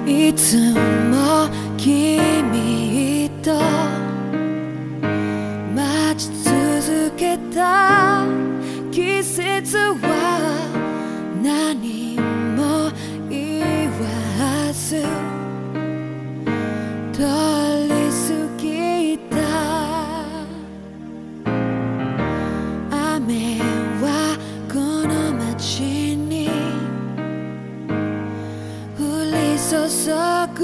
いつも君と待ち続けた季節は何も言わず通り過ぎた。雨はこの街に降り注ぐ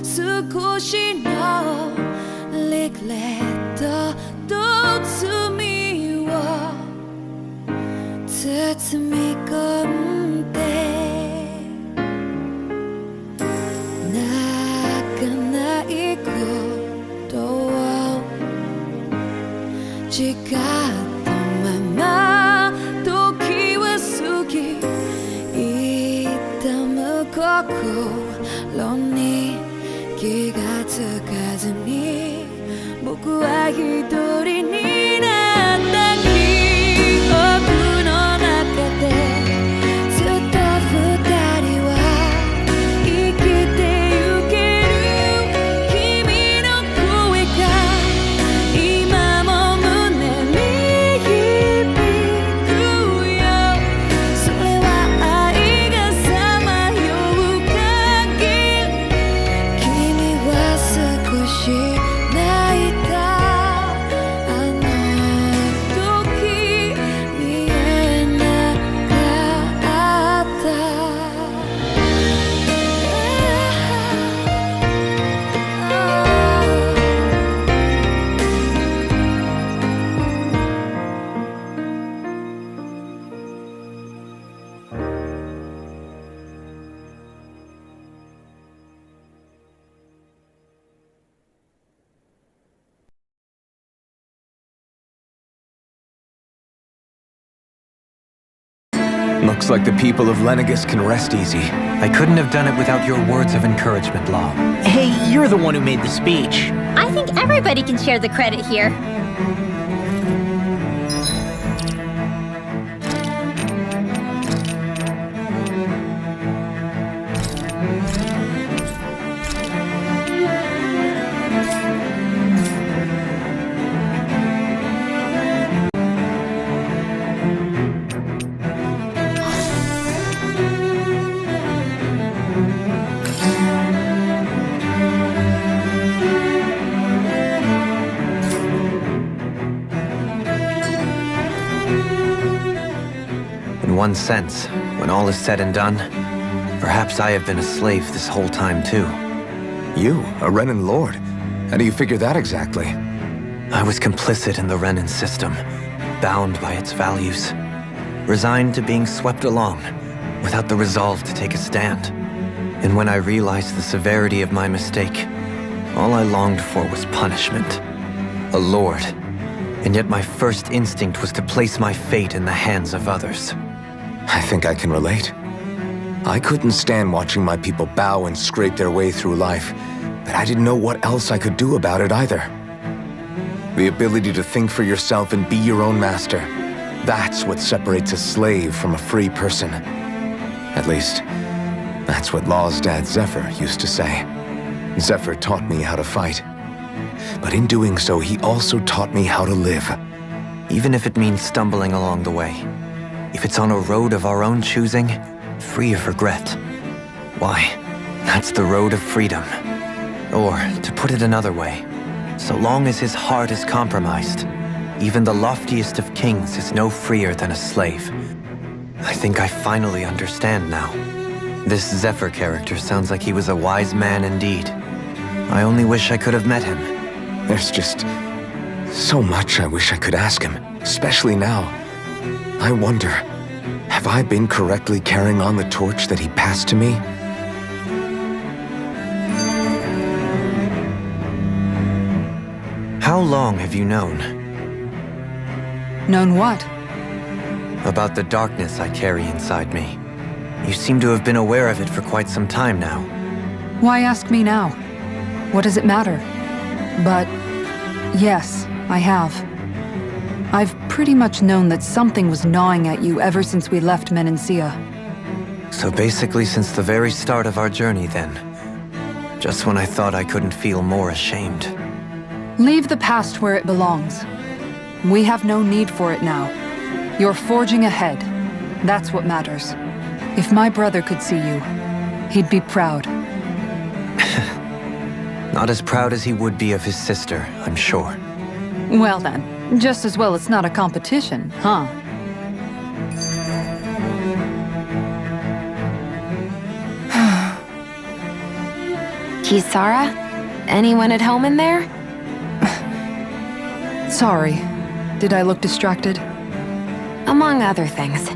少しのリグレットと罪を包み込んで泣かないことを誓ったまま時は過ぎ痛む心に気がつかずに僕は一人になった記憶の中でずっと二人は生きてゆける君の声が今も胸に響くよ。それは愛がさまよう限り君は少し泣いた。あの時見えなかった。Looks like the people of Lenegus can rest easy. I couldn't have done it without your words of encouragement, Law. Hey, you're the one who made the speech. I think everybody can share the credit here. In one sense, when all is said and done, perhaps I have been a slave this whole time too. You, a Renan lord? How do you figure that exactly? I was complicit in the Renan system, bound by its values, resigned to being swept along, without the resolve to take a stand. And when I realized the severity of my mistake, all I longed for was punishment. A lord. And yet my first instinct was to place my fate in the hands of others. I think I can relate. I couldn't stand watching my people bow and scrape their way through life, but I didn't know what else I could do about it either. The ability to think for yourself and be your own master, that's what separates a slave from a free person. At least, that's what Law's dad Zephyr used to say. Zephyr taught me how to fight. But in doing so, he also taught me how to live. Even if it means stumbling along the way. If it's on a road of our own choosing, free of regret. Why, that's the road of freedom. Or, to put it another way, so long as his heart is compromised, even the loftiest of kings is no freer than a slave. I think I finally understand now. This Zephyr character sounds like he was a wise man indeed. I only wish I could have met him. There's just so much I wish I could ask him, especially now. I wonder, have I been correctly carrying on the torch that he passed to me? How long have you known? Known what? About the darkness I carry inside me. You seem to have been aware of it for quite some time now. Why ask me now? What does it matter? But yes, I have. I've pretty much known that something was gnawing at you ever since we left Menancia. So basically since the very start of our journey then. Just when I thought I couldn't feel more ashamed. Leave the past where it belongs. We have no need for it now. You're forging ahead. That's what matters. If my brother could see you, he'd be proud. Not as proud as he would be of his sister, I'm sure. Well then, just as well it's not a competition, huh? Kisara? Anyone at home in there? Sorry. Did I look distracted? Among other things.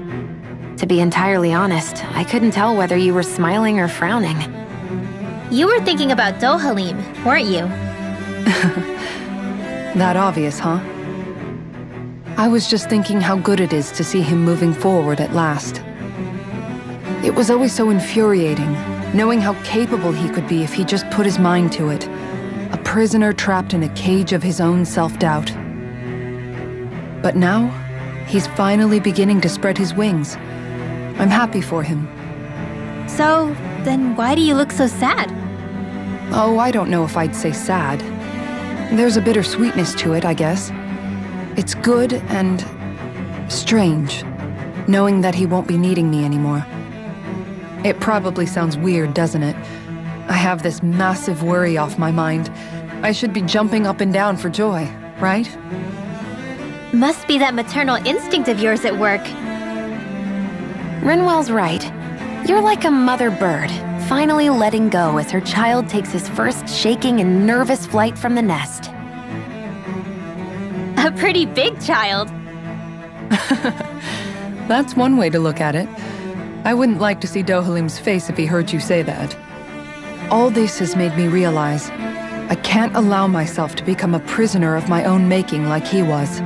To be entirely honest, I couldn't tell whether you were smiling or frowning. You were thinking about Dohalim, weren't you? That obvious, huh? I was just thinking how good it is to see him moving forward at last. It was always so infuriating, knowing how capable he could be if he just put his mind to it. A prisoner trapped in a cage of his own self-doubt. But now, he's finally beginning to spread his wings. I'm happy for him. So, then why do you look so sad? Oh, I don't know if I'd say sad. There's a bittersweetness to it, I guess. It's good and strange, knowing that he won't be needing me anymore. It probably sounds weird, doesn't it? I have this massive worry off my mind. I should be jumping up and down for joy, right? Must be that maternal instinct of yours at work. Rinwell's right. You're like a mother bird, finally letting go as her child takes his first shaking and nervous flight from the nest. A pretty big child. That's one way to look at it. I wouldn't like to see Dohalim's face if he heard you say that. All this has made me realize I can't allow myself to become a prisoner of my own making like he was.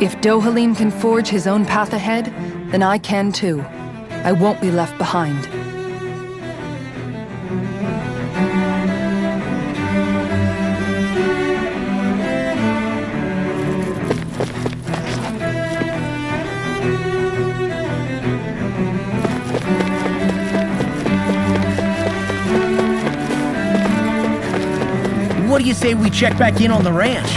If Dohalim can forge his own path ahead, then I can too. I won't be left behind. What do you say we check back in on the ranch?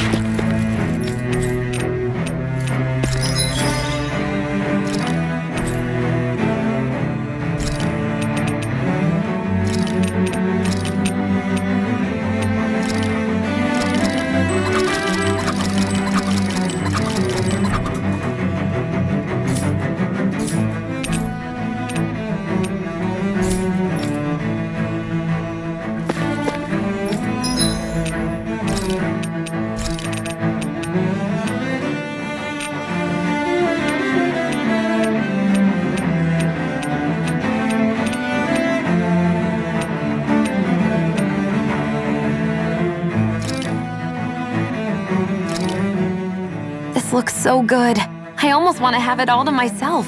This looks so good. I almost want to have it all to myself.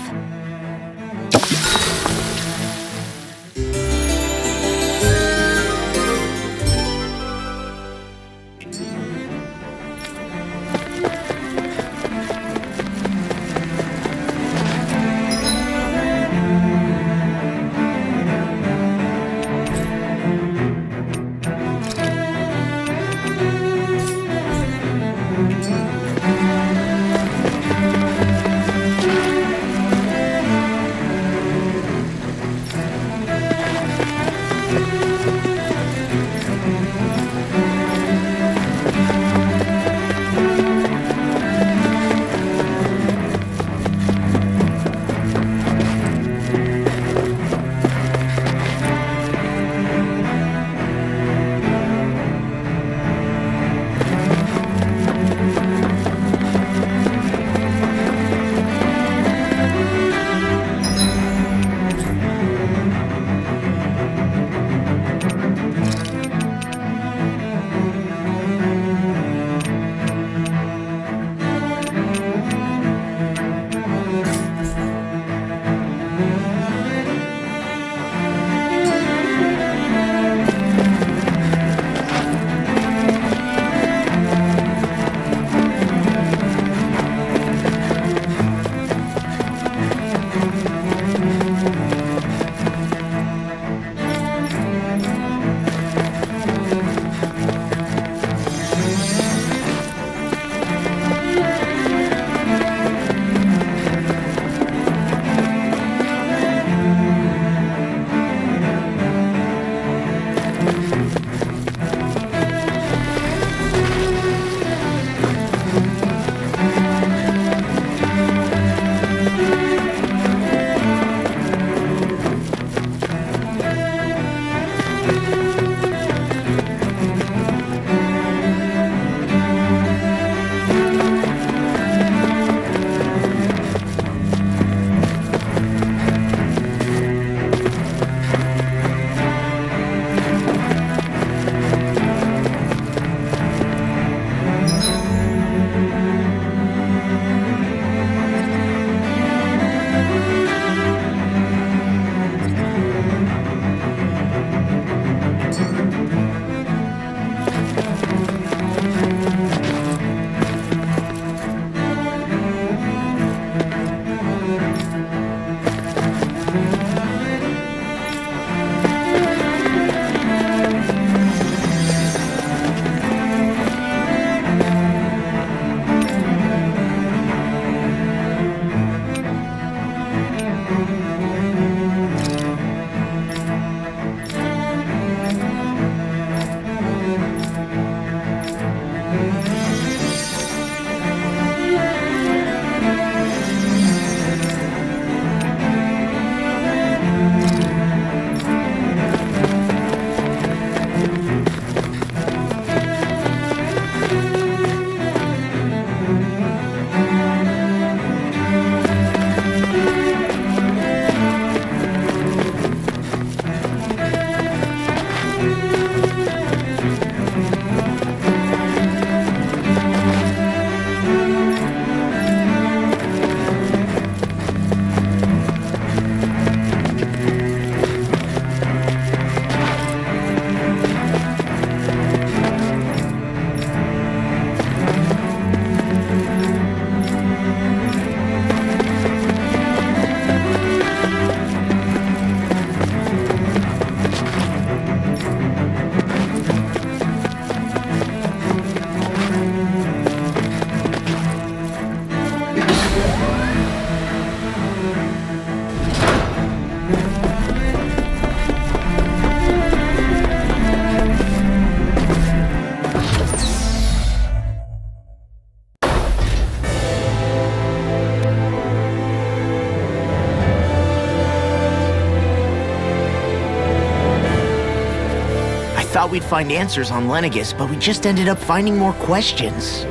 Thought we'd find answers on Lenegis, but we just ended up finding more questions.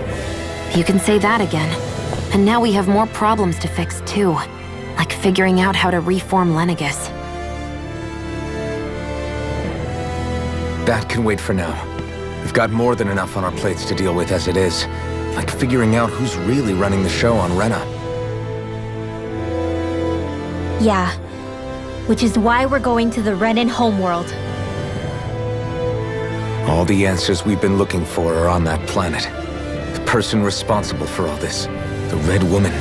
You can say that again. And now we have more problems to fix too. Like figuring out how to reform Lenegis. That can wait for now. We've got more than enough on our plates to deal with as it is. Like figuring out who's really running the show on Rena. Yeah. Which is why we're going to the Renan homeworld. All the answers we've been looking for are on that planet. The person responsible for all this. The Red Woman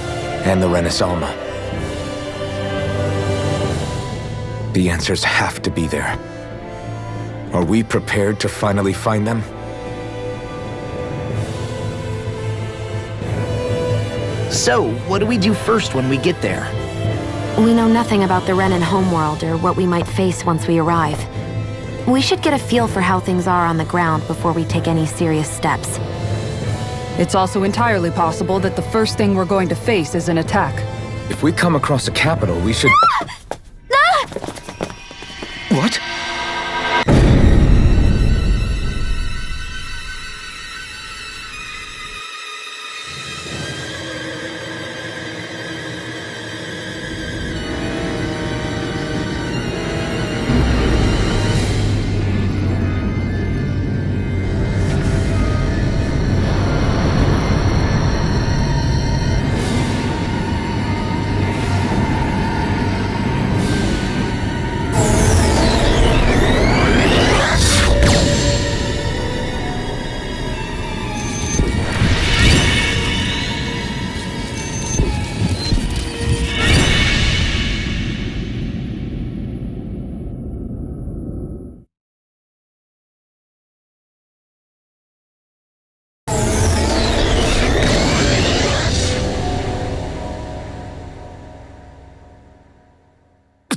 and the Renaissance. The answers have to be there. Are we prepared to finally find them? So, what do we do first when we get there? We know nothing about the Renan homeworld or what we might face once we arrive. We should get a feel for how things are on the ground before we take any serious steps. It's also entirely possible that the first thing we're going to face is an attack. If we come across a capital, we should... What?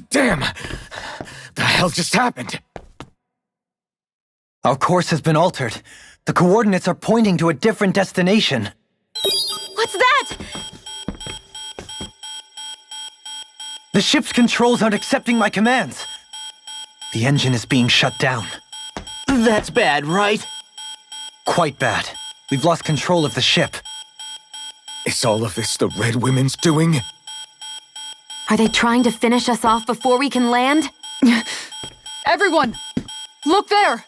Damn! The hell just happened? Our course has been altered. The coordinates are pointing to a different destination. What's that? The ship's controls aren't accepting my commands. The engine is being shut down. That's bad, right? Quite bad. We've lost control of the ship. Is all of this the Red Women's doing? Are they trying to finish us off before we can land? Everyone! Look there!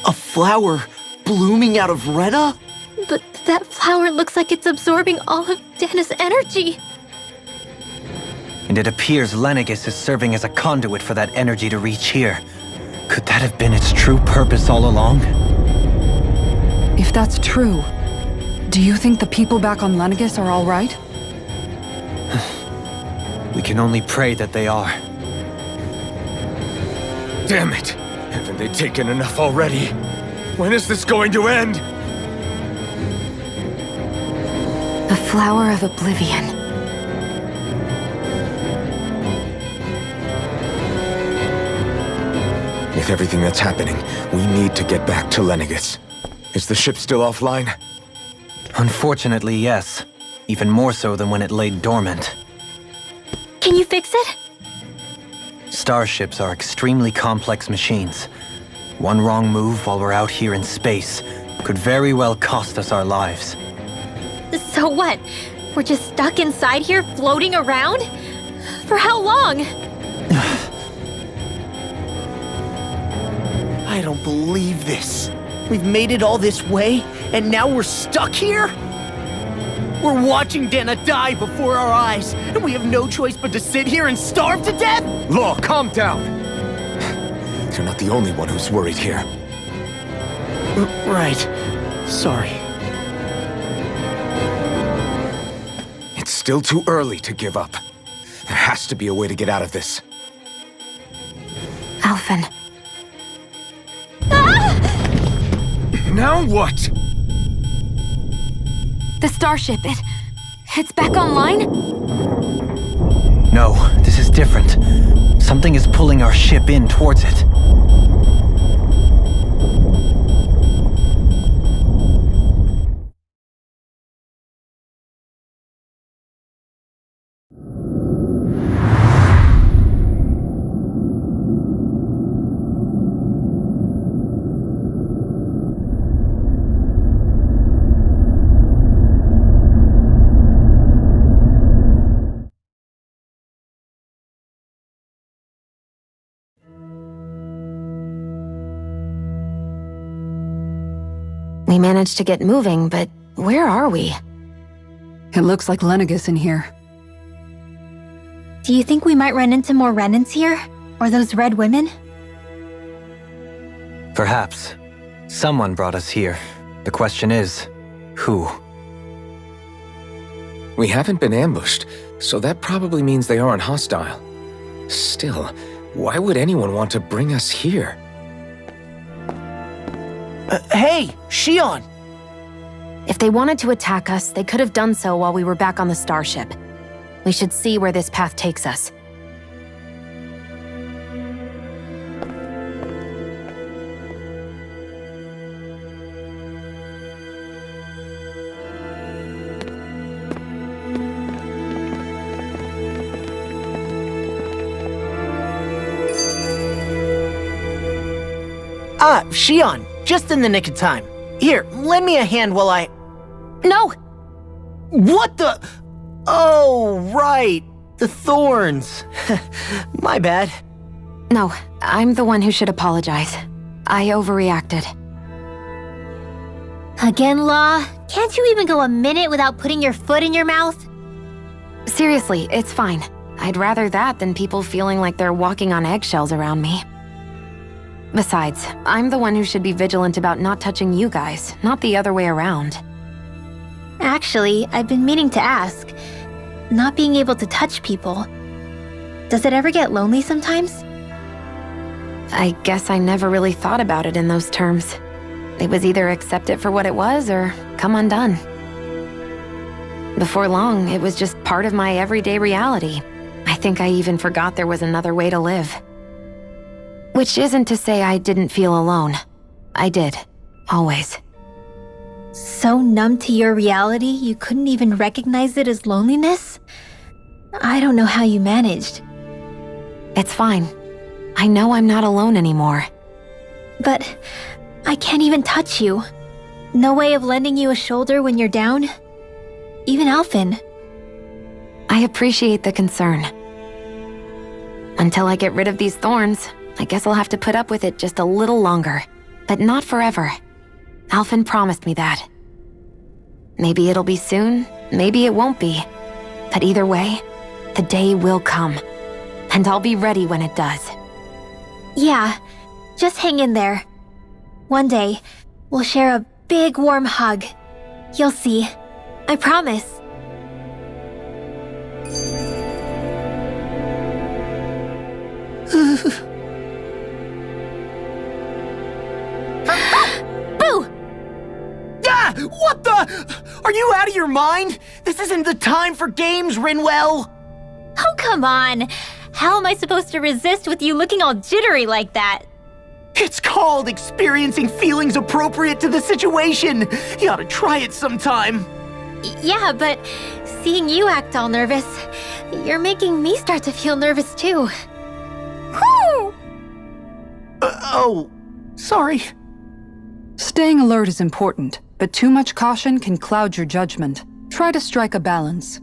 A flower blooming out of Retta? But that flower looks like it's absorbing all of Dana's energy. And it appears Lenegis is serving as a conduit for that energy to reach here. Could that have been its true purpose all along? If that's true, do you think the people back on Lenegis are all right? We can only pray that they are. Damn it! Haven't they taken enough already? When is this going to end? The Flower of Oblivion. With everything that's happening, we need to get back to Lenegis. Is the ship still offline? Unfortunately, yes. Even more so than when it lay dormant. Can you fix it? Starships are extremely complex machines. One wrong move while we're out here in space could very well cost us our lives. So what? We're just stuck inside here, floating around? For how long? I don't believe this. We've made it all this way, and now we're stuck here? We're watching Dana die before our eyes, and we have no choice but to sit here and starve to death? Law, calm down! You're not the only one who's worried here. Right. Sorry. It's still too early to give up. There has to be a way to get out of this. Alphen. Now what? The starship, it's back online? No, this is different. Something is pulling our ship in towards it. We managed to get moving, but where are we? It looks like Lenegis in here. Do you think we might run into more remnants here? Or those red women? Perhaps. Someone brought us here. The question is, who? We haven't been ambushed, so that probably means they aren't hostile. Still, why would anyone want to bring us here? Hey, Shion! If they wanted to attack us, they could have done so while we were back on the starship. We should see where this path takes us. Ah, Shion, just in the nick of time. Here, lend me a hand while I... No! What the... Oh, right. The thorns. My bad. No, I'm the one who should apologize. I overreacted. Again, Law? Can't you even go a minute without putting your foot in your mouth? Seriously, it's fine. I'd rather that than people feeling like they're walking on eggshells around me. Besides, I'm the one who should be vigilant about not touching you guys, not the other way around. Actually, I've been meaning to ask. Not being able to touch people, does it ever get lonely sometimes? I guess I never really thought about it in those terms. It was either accept it for what it was or come undone. Before long, it was just part of my everyday reality. I think I even forgot there was another way to live. Which isn't to say I didn't feel alone. I did. Always. So numb to your reality, you couldn't even recognize it as loneliness? I don't know how you managed. It's fine. I know I'm not alone anymore. But I can't even touch you. No way of lending you a shoulder when you're down? Even Alphen. I appreciate the concern. Until I get rid of these thorns, I guess I'll have to put up with it just a little longer. But not forever. Alphen promised me that. Maybe it'll be soon, maybe it won't be. But either way, the day will come. And I'll be ready when it does. Yeah, just hang in there. One day, we'll share a big warm hug. You'll see. I promise. Boo! Ah! What the? Are you out of your mind? This isn't the time for games, Rinwell! Oh, come on. How am I supposed to resist with you looking all jittery like that? It's called experiencing feelings appropriate to the situation. You ought to try it sometime. Yeah, but seeing you act all nervous, you're making me start to feel nervous too. Whew! Oh, sorry. Staying alert is important, but too much caution can cloud your judgment. Try to strike a balance.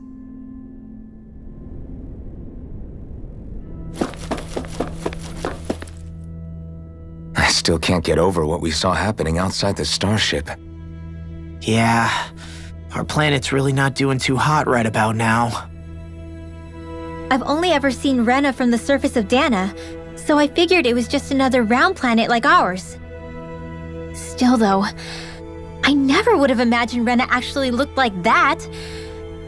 I still can't get over what we saw happening outside the starship. Yeah, our planet's really not doing too hot right about now. I've only ever seen Rena from the surface of Dana, so I figured it was just another round planet like ours. Still though, I never would have imagined Rena actually looked like that.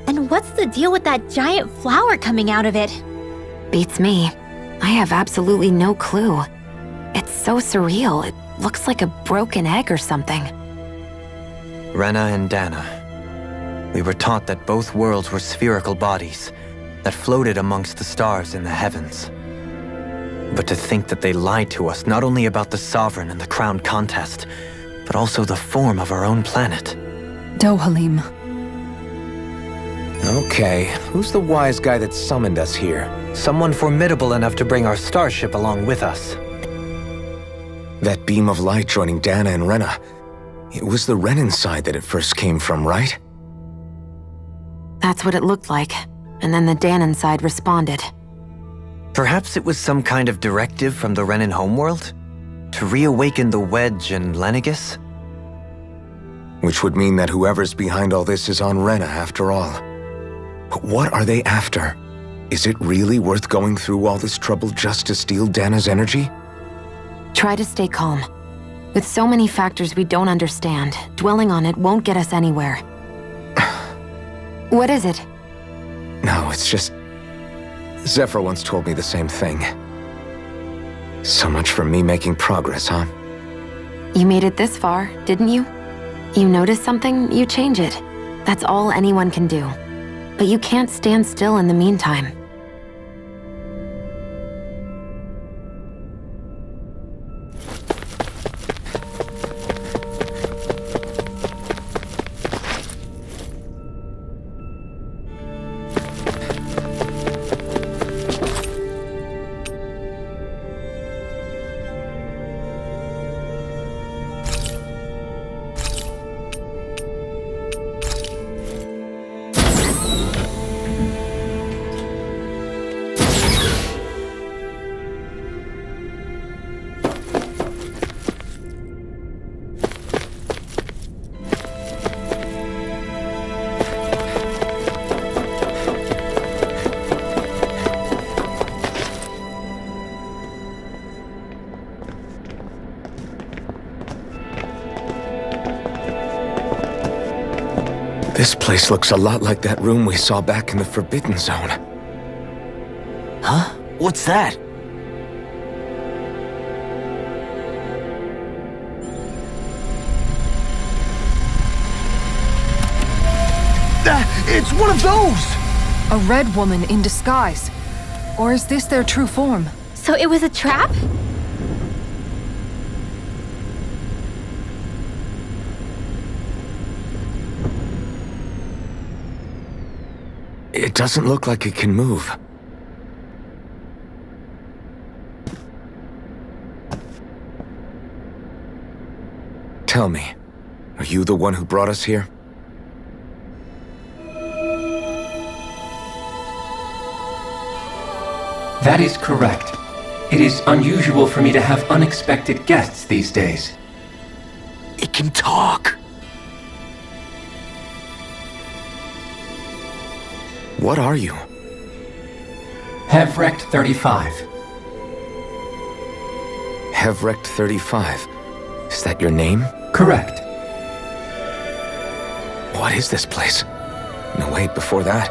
And what's the deal with that giant flower coming out of it? Beats me. I have absolutely no clue. It's so surreal. It looks like a broken egg or something. Rena and Dana. We were taught that both worlds were spherical bodies that floated amongst the stars in the heavens. But to think that they lied to us not only about the Sovereign and the Crown contest, but also the form of our own planet. Dohalim. Okay, who's the wise guy that summoned us here? Someone formidable enough to bring our starship along with us. That beam of light joining Dana and Rena. It was the Renan side that it first came from, right? That's what it looked like. And then the Danon side responded. Perhaps it was some kind of directive from the Renan homeworld? To reawaken the Wedge and Lenegis? Which would mean that whoever's behind all this is on Rena after all. But what are they after? Is it really worth going through all this trouble just to steal Dana's energy? Try to stay calm. With so many factors we don't understand, dwelling on it won't get us anywhere. What is it? No, it's just... Zephyr once told me the same thing. So much for me making progress, huh? You made it this far, didn't you? You notice something, you change it. That's all anyone can do. But you can't stand still in the meantime. This place looks a lot like that room we saw back in the Forbidden Zone. Huh? What's that? It's one of those! A red woman in disguise. Or is this their true form? So it was a trap? It doesn't look like it can move. Tell me, are you the one who brought us here? That is correct. It is unusual for me to have unexpected guests these days. It can talk! What are you? Hevrect 35. Hevrect 35. Is that your name? Correct. What is this place? No, wait, before that,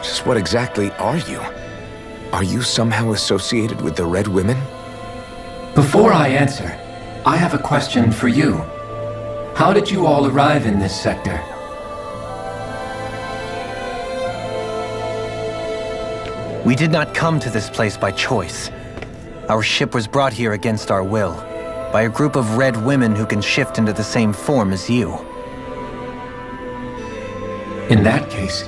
just what exactly are you? Are you somehow associated with the Red Women? Before I answer, I have a question for you. How did you all arrive in this sector? We did not come to this place by choice. Our ship was brought here against our will, by a group of red women who can shift into the same form as you. In that case,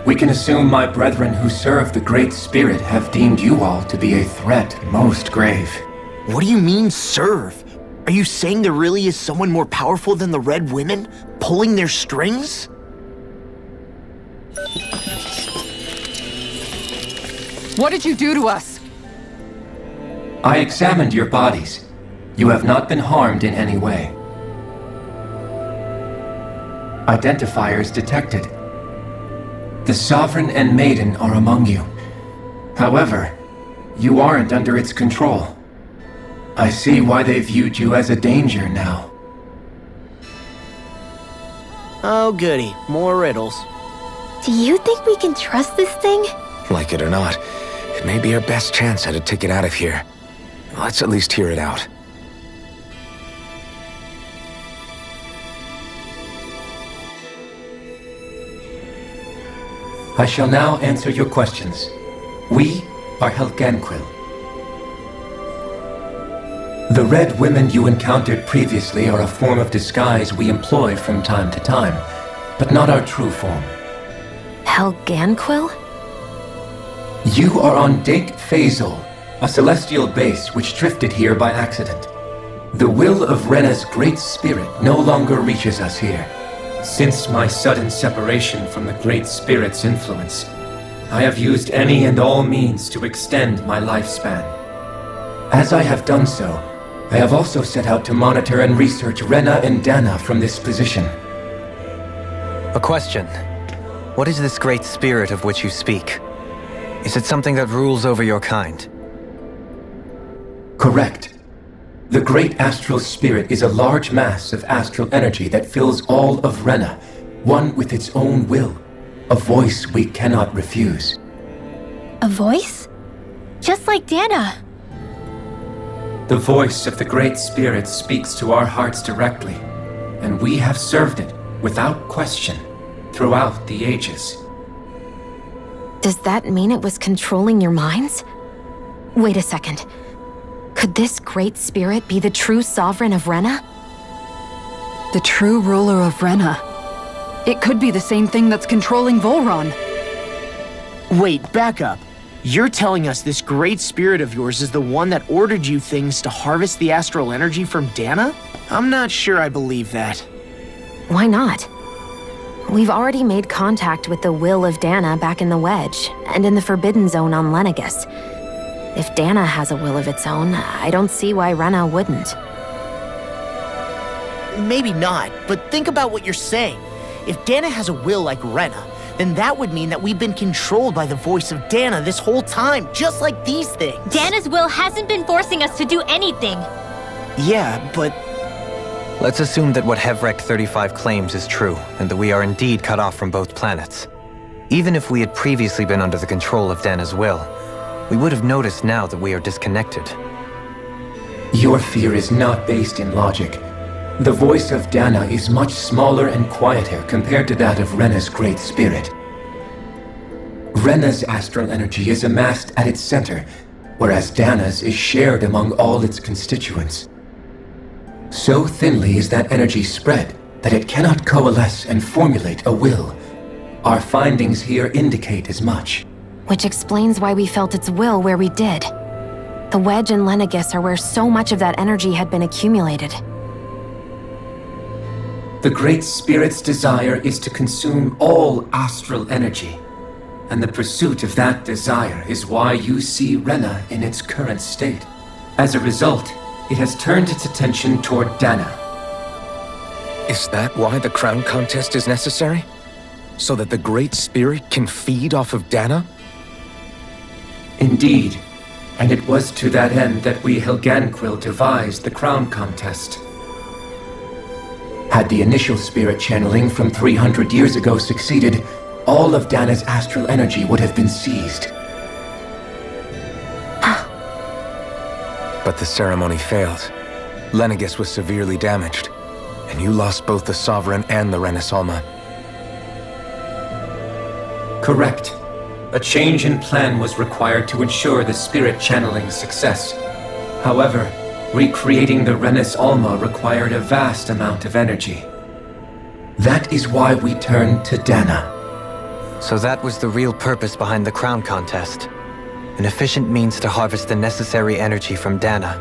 we can assume my brethren who serve the Great Spirit have deemed you all to be a threat most grave. What do you mean, serve? Are you saying there really is someone more powerful than the Red Women, pulling their strings? What did you do to us? I examined your bodies. You have not been harmed in any way. Identifiers detected. The Sovereign and Maiden are among you. However, you aren't under its control. I see why they viewed you as a danger now. Oh goody, more riddles. Do you think we can trust this thing? Like it or not, it may be our best chance at a ticket out of here. Let's at least hear it out. I shall now answer your questions. We are Helganquil. The Red Women you encountered previously are a form of disguise we employ from time to time, but not our true form. Helganquil? You are on Dake Phasol, a celestial base which drifted here by accident. The will of Rena's Great Spirit no longer reaches us here. Since my sudden separation from the Great Spirit's influence, I have used any and all means to extend my lifespan. As I have done so, I have also set out to monitor and research Rena and Dana from this position. A question. What is this Great Spirit of which you speak? Is it something that rules over your kind? Correct. The Great Astral Spirit is a large mass of astral energy that fills all of Rena, one with its own will, a voice we cannot refuse. A voice? Just like Dana. The voice of the Great Spirit speaks to our hearts directly, and we have served it without question throughout the ages. Does that mean it was controlling your minds? Wait a second. Could this great spirit be the true sovereign of Rena? The true ruler of Rena. It could be the same thing that's controlling Volron. Wait, back up. You're telling us this great spirit of yours is the one that ordered you things to harvest the astral energy from Dana? I'm not sure I believe that. Why not? We've already made contact with the will of Dana back in the Wedge, and in the Forbidden Zone on Lenegus. If Dana has a will of its own, I don't see why Rena wouldn't. Maybe not, but think about what you're saying. If Dana has a will like Rena, then that would mean that we've been controlled by the voice of Dana this whole time, just like these things. Dana's will hasn't been forcing us to do anything. Yeah, but Let's assume that what Hevrect 35 claims is true, and that we are indeed cut off from both planets. Even if we had previously been under the control of Dana's will, we would have noticed now that we are disconnected. Your fear is not based in logic. The voice of Dana is much smaller and quieter compared to that of Rena's great spirit. Rena's astral energy is amassed at its center, whereas Dana's is shared among all its constituents. So thinly is that energy spread that it cannot coalesce and formulate a will. Our findings here indicate as much. Which explains why we felt its will where we did. The Wedge and Lenegus are where so much of that energy had been accumulated. The Great Spirit's desire is to consume all astral energy, and the pursuit of that desire is why you see Rena in its current state. As a result, it has turned its attention toward Dana. Is that why the crown contest is necessary? So that the Great Spirit can feed off of Dana? Indeed, and it was to that end that we Helganquil devised the crown contest. Had the initial spirit channeling from 300 years ago succeeded, all of Dana's astral energy would have been seized. But the ceremony failed. Lenegus was severely damaged, and you lost both the Sovereign and the Renasalma. Correct. A change in plan was required to ensure the spirit channeling's success. However, recreating the Renis Alma required a vast amount of energy. That is why we turned to Dana. So that was the real purpose behind the crown contest. An efficient means to harvest the necessary energy from Dana.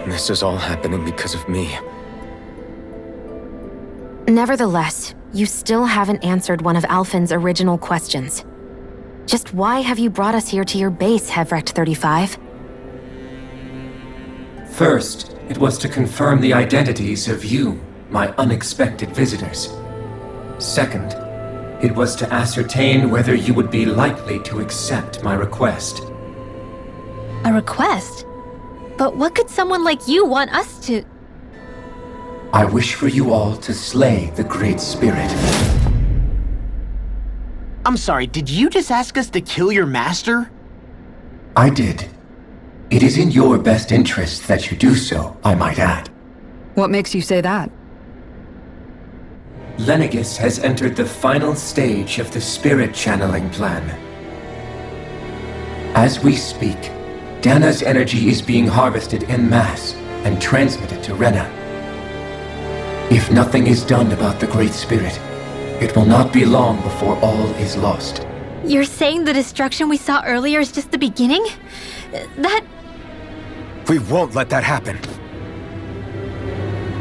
This is all happening because of me. Nevertheless, you still haven't answered one of Alphen's original questions. Just why have you brought us here to your base, Hevrect 35? First, it was to confirm the identities of you, my unexpected visitors. Second, it was to ascertain whether you would be likely to accept my request. A request? But what could someone like you want us to... I wish for you all to slay the Great Spirit. I'm sorry, did you just ask us to kill your master? I did. It is in your best interest that you do so, I might add. What makes you say that? Lenegus has entered the final stage of the spirit channeling plan. As we speak, Dana's energy is being harvested en masse and transmitted to Rena. If nothing is done about the Great Spirit, it will not be long before all is lost. You're saying the destruction we saw earlier is just the beginning? That... We won't let that happen.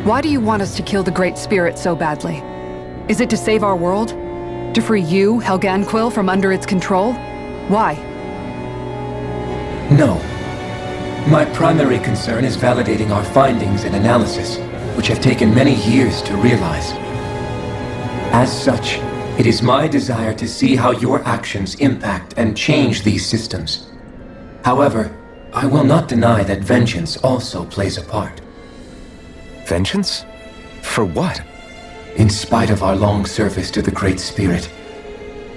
Why do you want us to kill the Great Spirit so badly? Is it to save our world? To free you, Helganquil, from under its control? Why? No. My primary concern is validating our findings and analysis, which have taken many years to realize. As such, it is my desire to see how your actions impact and change these systems. However, I will not deny that vengeance also plays a part. Vengeance? For what? In spite of our long service to the Great Spirit,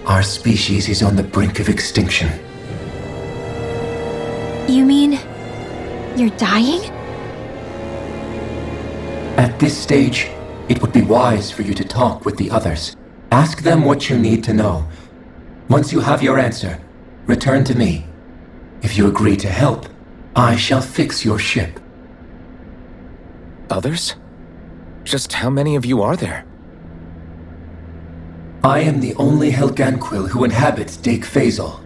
our species is on the brink of extinction. You mean... you're dying? At this stage, it would be wise for you to talk with the others. Ask them what you need to know. Once you have your answer, return to me. If you agree to help, I shall fix your ship. Others? Just how many of you are there? I am the only Helganquil who inhabits Dake Faisal.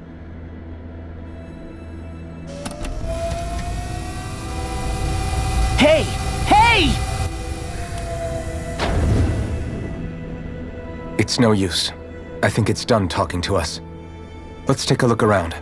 Hey! Hey! It's no use. I think it's done talking to us. Let's take a look around.